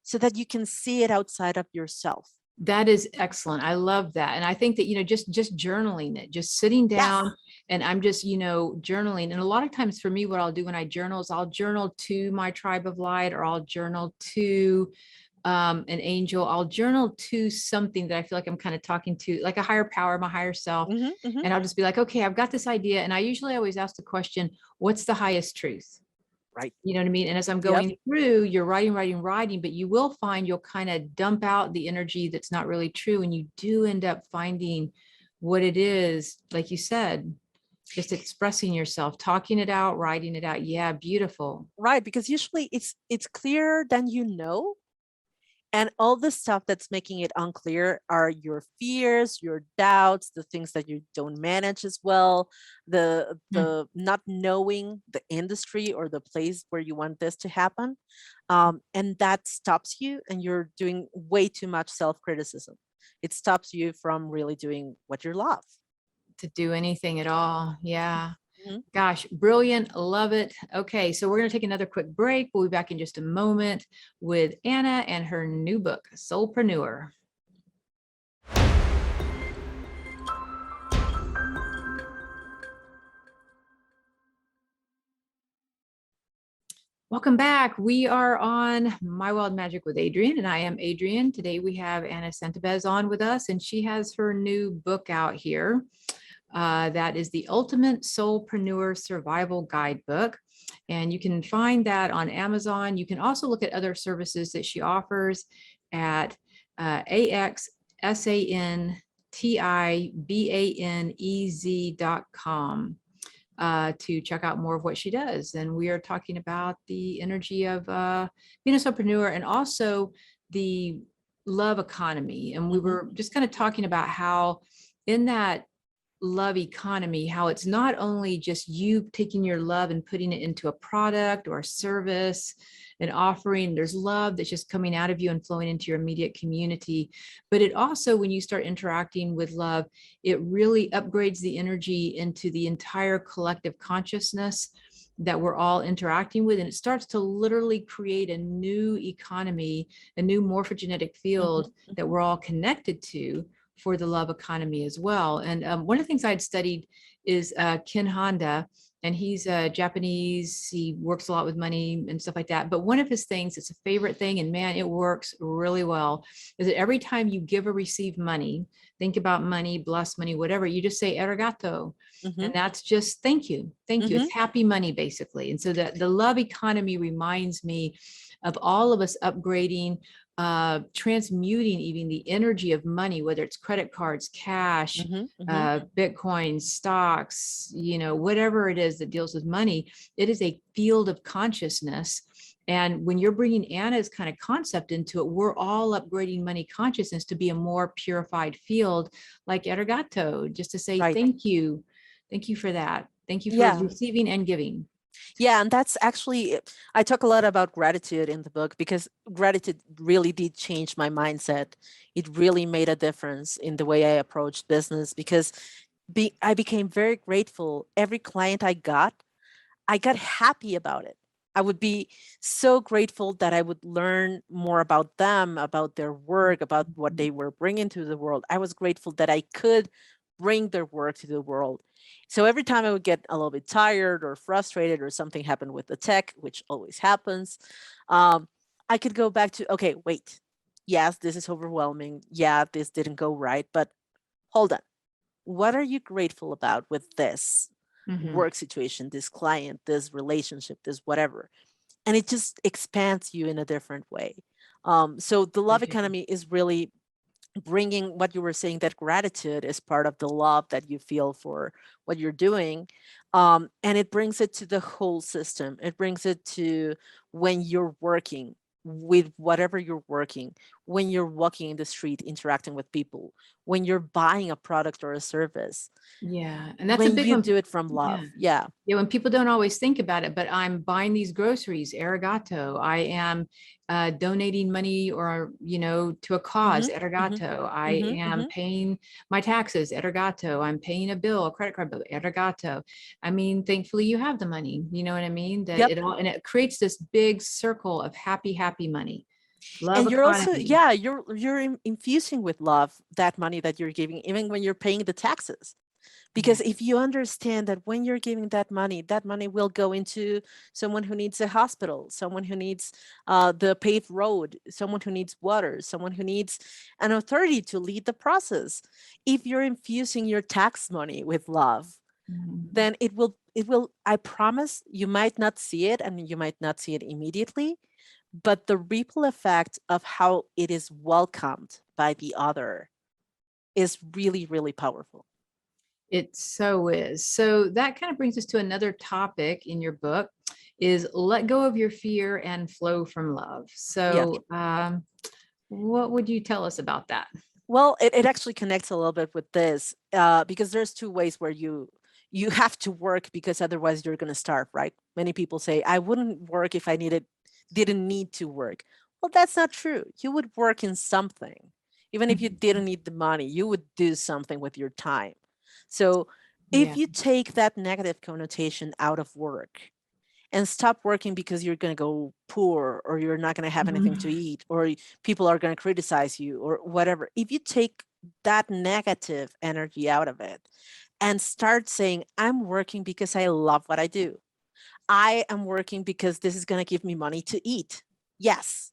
[SPEAKER 2] so that you can see it outside of yourself.
[SPEAKER 1] That is excellent. I love that. And I think that, just journaling it, just sitting
[SPEAKER 2] Yes.
[SPEAKER 1] down and I'm just, journaling. And a lot of times for me, what I'll do when I journal is I'll journal to my tribe of light, or I'll journal to an angel. I'll journal to something that I feel like I'm kind of talking to, like a higher power, my higher self. And I'll just be like, okay, I've got this idea. And I usually always ask the question, what's the highest truth?
[SPEAKER 2] Right.
[SPEAKER 1] You know what I mean? And as I'm
[SPEAKER 2] Yep.
[SPEAKER 1] going through, you're writing, but you will find you'll kind of dump out the energy that's not really true. And you do end up finding what it is, like you said, just expressing yourself, talking it out, writing it out. Yeah, beautiful.
[SPEAKER 2] Right. Because usually it's clearer than you know. And all the stuff that's making it unclear are your fears, your doubts, the things that you don't manage as well, the not knowing the industry or the place where you want this to happen. And that stops you, and you're doing way too much self-criticism. It stops you from really doing what you love.
[SPEAKER 1] To do anything at all. Yeah.
[SPEAKER 2] Mhm.
[SPEAKER 1] Gosh, brilliant. Love it. Okay, so we're going to take another quick break. We'll be back in just a moment with Anna and her new book, Soulpreneur. Welcome back. We are on My Wild Magic with Adrienne, and I am Adrienne. Today we have Anna Santibañez on with us, and she has her new book out here. That is the Ultimate Soulpreneur Survival Guidebook. And you can find that on Amazon. You can also look at other services that she offers at axsantibanez.com to check out more of what she does. And we are talking about the energy of being a soulpreneur and also the love economy. And we were just kind of talking about how in that love economy, how it's not only just you taking your love and putting it into a product or a service and offering, there's love that's just coming out of you and flowing into your immediate community. But it also, when you start interacting with love, it really upgrades the energy into the entire collective consciousness that we're all interacting with. And it starts to literally create a new economy, a new morphogenetic field that we're all connected to for the love economy as well. And one of the things I'd studied is Ken Honda, and he's Japanese. He works a lot with money and stuff like that. But one of his things, it's a favorite thing, and man, it works really well, is that every time you give or receive money, think about money, bless money, whatever, you just say arigato. And that's just thank you. Thank you. It's happy money, basically. And so the love economy reminds me of all of us upgrading, transmuting even the energy of money, whether it's credit cards, cash, Bitcoin, stocks, whatever it is that deals with money. It is a field of consciousness. And when you're bringing Anna's kind of concept into it, we're all upgrading money consciousness to be a more purified field, like arigato, just to say thank you. Thank you for that. Thank you for receiving and giving.
[SPEAKER 2] Yeah, and that's actually, I talk a lot about gratitude in the book because gratitude really did change my mindset. It really made a difference in the way I approached business because I became very grateful. Every client I got happy about it. I would be so grateful that I would learn more about them, about their work, about what they were bringing to the world. I was grateful that I could bring their work to the world. So every time I would get a little bit tired or frustrated or something happened with the tech, which always happens, I could go back to, okay, wait, yes, this is overwhelming. Yeah, this didn't go right, but hold on. What are you grateful about with this
[SPEAKER 1] Mm-hmm.
[SPEAKER 2] work situation, this client, this relationship, this whatever? And it just expands you in a different way. So the love
[SPEAKER 1] Okay.
[SPEAKER 2] economy is really bringing what you were saying, that gratitude is part of the love that you feel for what you're doing. And it brings it to the whole system. It brings it to when you're working with whatever you're working, when you're walking in the street interacting with people, when you're buying a product or a service,
[SPEAKER 1] Yeah. And that's a
[SPEAKER 2] when
[SPEAKER 1] big
[SPEAKER 2] you
[SPEAKER 1] one.
[SPEAKER 2] do it from
[SPEAKER 1] Yeah.
[SPEAKER 2] love. Yeah.
[SPEAKER 1] Yeah, when people don't always think about it, but I'm buying these groceries, arigato. I am donating money or, to a cause,
[SPEAKER 2] Hmm. Hmm.
[SPEAKER 1] arigato. I
[SPEAKER 2] Hmm.
[SPEAKER 1] am
[SPEAKER 2] Hmm.
[SPEAKER 1] paying my taxes, arigato. I'm paying a bill, a credit card bill, arigato. I mean, thankfully you have the money, you know what I mean? That
[SPEAKER 2] Yep.
[SPEAKER 1] it all, and it creates this big circle of happy, happy money. Love
[SPEAKER 2] And you're also,
[SPEAKER 1] economy.
[SPEAKER 2] yeah, you're infusing with love that money that you're giving, even when you're paying the taxes.
[SPEAKER 1] Yeah.
[SPEAKER 2] Because if you understand that when you're giving that money will go into someone who needs a hospital, someone who needs the paved road, someone who needs water, someone who needs an authority to lead the process. If you're infusing your tax money with love,
[SPEAKER 1] Mhm.
[SPEAKER 2] then it will, I promise, you might not see it and you might not see it immediately, but the ripple effect of how it is welcomed by the other is really, really powerful.
[SPEAKER 1] It so is. So that kind of brings us to another topic in your book is let go of your fear and flow from love.
[SPEAKER 2] Yeah.
[SPEAKER 1] So what would you tell us about that?
[SPEAKER 2] Well, it actually connects a little bit with this, because there's two ways where you have to work, because otherwise you're going to starve, right? Many people say, I wouldn't work if I didn't need to work. Well, that's not true. You would work in something. Even if you
[SPEAKER 1] Mhm.
[SPEAKER 2] didn't need the money, you would do something with your time. So if
[SPEAKER 1] Yeah.
[SPEAKER 2] you take that negative connotation out of work and stop working because you're going to go poor, or you're not going to have anything to
[SPEAKER 1] Mhm.
[SPEAKER 2] eat, or people are going to criticize you or whatever, if you take that negative energy out of it and start saying, I'm working because I love what I do, I am working because this is going to give me money to eat. Yes.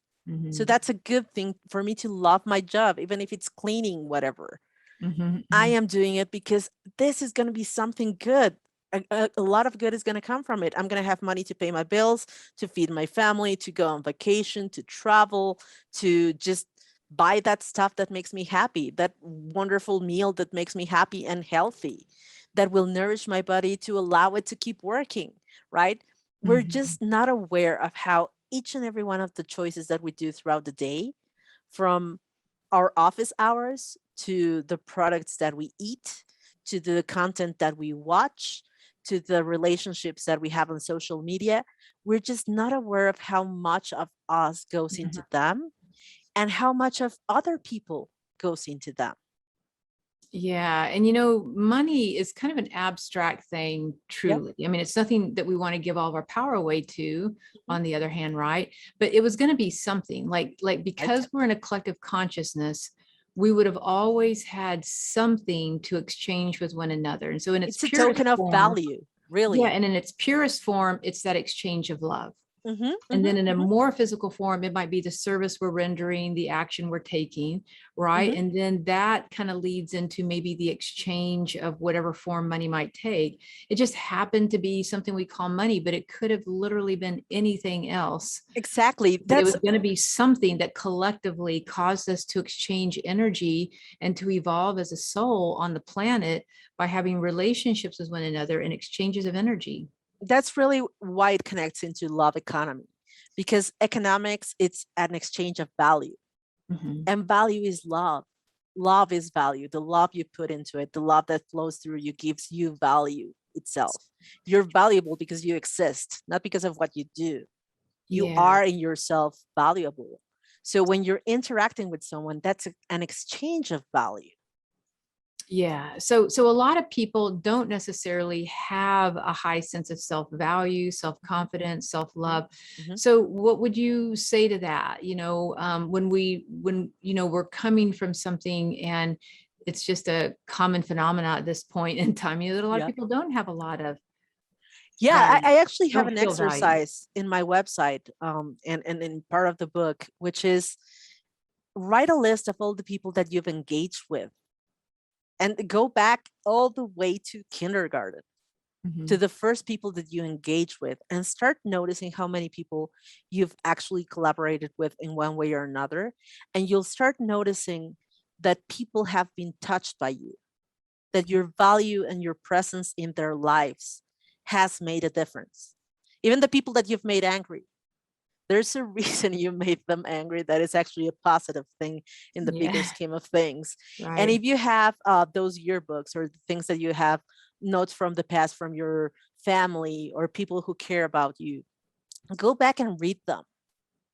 [SPEAKER 2] So
[SPEAKER 1] Mhm.
[SPEAKER 2] that's a good thing for me to love my job, even if it's cleaning, whatever.
[SPEAKER 1] Mhm.
[SPEAKER 2] I
[SPEAKER 1] Mhm.
[SPEAKER 2] am doing it because this is going to be something good. A lot of good is going to come from it. I'm going to have money to pay my bills, to feed my family, to go on vacation, to travel, to just buy that stuff that makes me happy, that wonderful meal that makes me happy and healthy, that will nourish my body to allow it to keep working, right? We're
[SPEAKER 1] Mhm.
[SPEAKER 2] just not aware of how each and every one of the choices that we do throughout the day, from our office hours to the products that we eat, to the content that we watch, to the relationships that we have on social media, we're just not aware of how much of us goes into
[SPEAKER 1] Mhm.
[SPEAKER 2] them and how much of other people goes into them.
[SPEAKER 1] Yeah. And money is kind of an abstract thing,
[SPEAKER 2] Yep.
[SPEAKER 1] truly. I mean, it's nothing that we want to give all of our power away to,
[SPEAKER 2] Mhm.
[SPEAKER 1] on the other hand, right? But it was going to be something like
[SPEAKER 2] Right.
[SPEAKER 1] because we're in a collective consciousness, we would have always had something to exchange with one another. And so in its
[SPEAKER 2] It's a
[SPEAKER 1] purest
[SPEAKER 2] token of
[SPEAKER 1] form,
[SPEAKER 2] value,
[SPEAKER 1] yeah,
[SPEAKER 2] really.
[SPEAKER 1] and in its purest form, it's that exchange of love.
[SPEAKER 2] Hmm.
[SPEAKER 1] And
[SPEAKER 2] Hmm.
[SPEAKER 1] then in a
[SPEAKER 2] Hmm.
[SPEAKER 1] more physical form, it might be the service we're rendering, the action we're taking, right?
[SPEAKER 2] Hmm.
[SPEAKER 1] And then that kind of leads into maybe the exchange of whatever form money might take. It just happened to be something we call money, but it could have literally been anything else.
[SPEAKER 2] Exactly.
[SPEAKER 1] But it
[SPEAKER 2] That's
[SPEAKER 1] was going to be something that collectively caused us to exchange energy and to evolve as a soul on the planet by having relationships with one another and exchanges of energy.
[SPEAKER 2] that's really why it connects into love economy, because economics, it's an exchange of value,
[SPEAKER 1] Mhm.
[SPEAKER 2] and value is love. Love is value. The love you put into it, the love that flows through you, gives you value itself. You're valuable because you exist, not because of what you do. You
[SPEAKER 1] Yeah.
[SPEAKER 2] are in yourself valuable. So when you're interacting with someone, that's an exchange of value.
[SPEAKER 1] Yeah. So a lot of people don't necessarily have a high sense of self-value, self-confidence,
[SPEAKER 2] Mhm.
[SPEAKER 1] self-love.
[SPEAKER 2] Mhm.
[SPEAKER 1] So what would you say to that? When we're coming from something and it's just a common phenomena at this point in time, that a lot of
[SPEAKER 2] Yeah.
[SPEAKER 1] people don't have a lot of
[SPEAKER 2] Yeah,
[SPEAKER 1] value,
[SPEAKER 2] I actually have
[SPEAKER 1] don't
[SPEAKER 2] an
[SPEAKER 1] feel valued.
[SPEAKER 2] exercise in my website, and in part of the book, which is write a list of all the people that you've engaged with and go back all the way to kindergarten, to the first people that you engage with, and start noticing how many people you've actually collaborated with in one way or another. And you'll start noticing that people have been touched by you, that your value and your presence in their lives has made a difference. Even the people that you've made angry, there's a reason you made them angry that is actually a positive thing in the bigger scheme of things.
[SPEAKER 1] Right.
[SPEAKER 2] And if you have those yearbooks or things that you have, notes from the past from your family or people who care about you, go back and read them,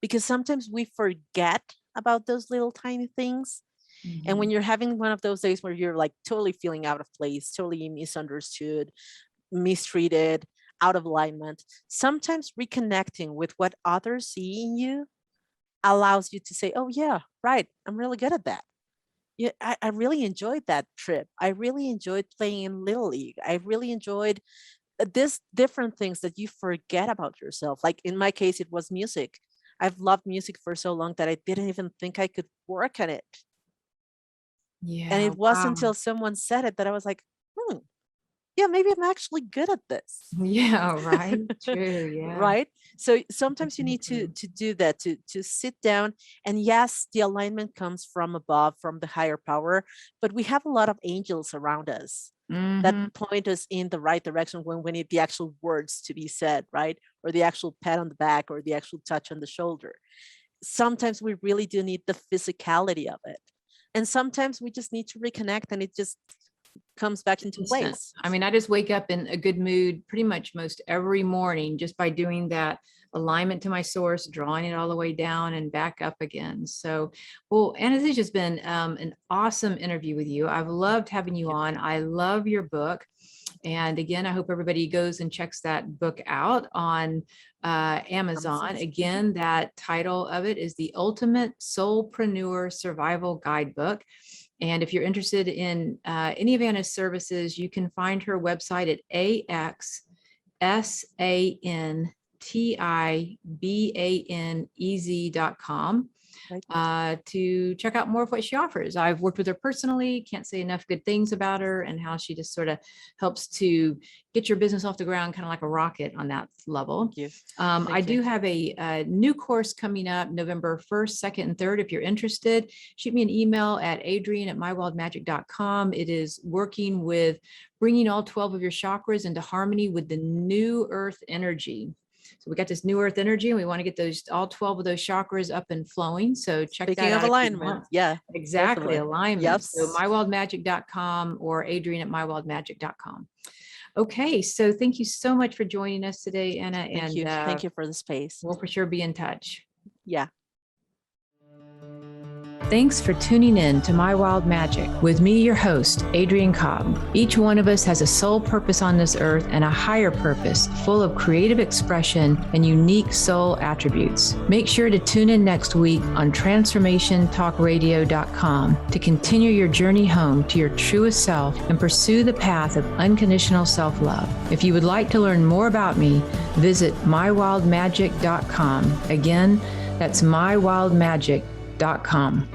[SPEAKER 2] because sometimes we forget about those little tiny things. And when you're having one of those days where you're like totally feeling out of place, totally misunderstood, mistreated, out of alignment, sometimes reconnecting with what others see in you allows you to say, oh yeah, right, I'm really good at that. Yeah, I really enjoyed that trip. I really enjoyed playing in Little League. I really enjoyed this different things that you forget about yourself. Like in my case, it was music. I've loved music for so long that I didn't even think I could work at it. And it wasn't until someone said it that I was like, yeah, maybe I'm actually good at this.
[SPEAKER 1] Yeah, right. True. Yeah.
[SPEAKER 2] Right. So sometimes you need to do that, to sit down. And yes, the alignment comes from above, from the higher power, but we have a lot of angels around us that point us in the right direction when we need the actual words to be said, right? Or the actual pat on the back or the actual touch on the shoulder. Sometimes we really do need the physicality of it. And sometimes we just need to reconnect and it just comes back into place.
[SPEAKER 1] I mean, I just wake up in a good mood pretty much most every morning just by doing that alignment to my source, drawing it all the way down and back up again. So, well, Anna, this has been an awesome interview with you. I've loved having you on. I love your book. And again, I hope everybody goes and checks that book out on Amazon. Again, that title of it is The Ultimate Soulpreneur Survival Guidebook. And if you're interested in any of Anna's services, you can find her website at axsantibanez.com to check out more of what she offers. I've worked with her personally, can't say enough good things about her and how she just sort of helps to get your business off the ground, kind of like a rocket on that level. I do have a new course coming up November 1st, 2nd, and 3rd. If you're interested, shoot me an email at Adrienne@mywildmagic.com. It is working with bringing all 12 of your chakras into harmony with the new earth energy. So we got this new earth energy and we want to get all 12 of those chakras up and flowing. So check that out.
[SPEAKER 2] Speaking of alignment. Yeah,
[SPEAKER 1] exactly.
[SPEAKER 2] Definitely.
[SPEAKER 1] Alignment.
[SPEAKER 2] Yep.
[SPEAKER 1] So mywildmagic.com or Adrienne@mywildmagic.com. Okay. So thank you so much for joining us today, Anna.
[SPEAKER 2] Thank you for the space.
[SPEAKER 1] We'll for sure be in touch.
[SPEAKER 2] Yeah.
[SPEAKER 1] Thanks for tuning in to My Wild Magic with me, your host, Adrienne Cobb. Each one of us has a soul purpose on this earth and a higher purpose full of creative expression and unique soul attributes. Make sure to tune in next week on transformationtalkradio.com to continue your journey home to your truest self and pursue the path of unconditional self-love. If you would like to learn more about me, visit mywildmagic.com. Again, that's mywildmagic.com.